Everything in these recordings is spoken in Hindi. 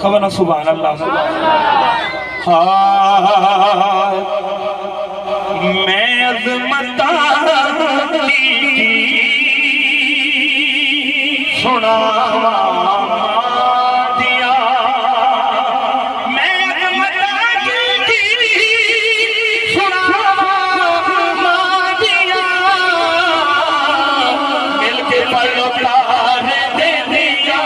कवना सुभान अल्लाह। हाँ मैं अज़मता की सुनावा दिया, मैं अज़मता की सुनावा दिया, मिलके पढ़ो तारे दे दिया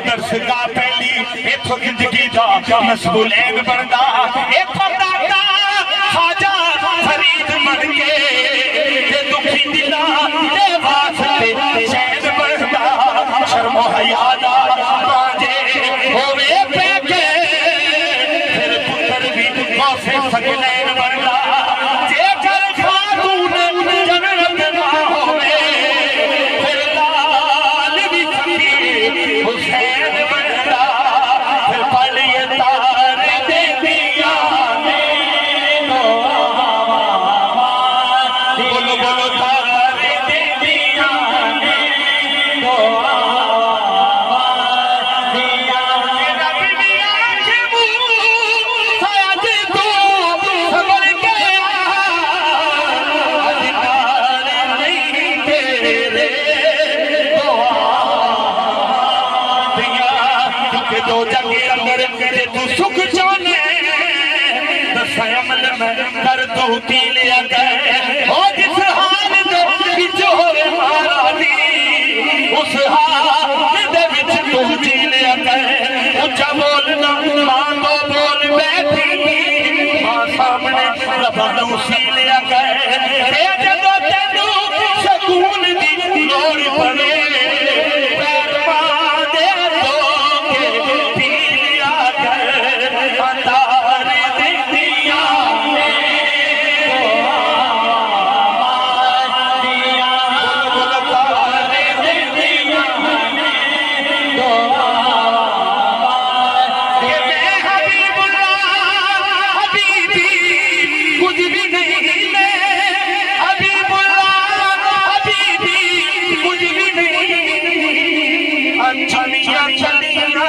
दरसगा पहली इथों जिंदगी दा नस्बुलैन बनदा, इथों दाता खाजा फरीद बन के ते दुखी दिला दे वास्ते चैन बनदा, शर्मो हया दा बाजे होवे पैके फिर पुत्र भी गौसे सकलैन बनदा, जेकर खातून जन्नत ना होवे फिर लाल भी फकीर हुसैन जो जगे अंदर तू सुख जाने अमल में कर दो की लिया गए हो, जिस हाल दे जो महारानी उस हाल दे विच तू जी लिया गए, ऊंचा बोलना मांगो बोल बैठी मां सामने रबा नू सी लिया गए, जदों तेनू सकून दी लोड़ पड़े चलिया चलिया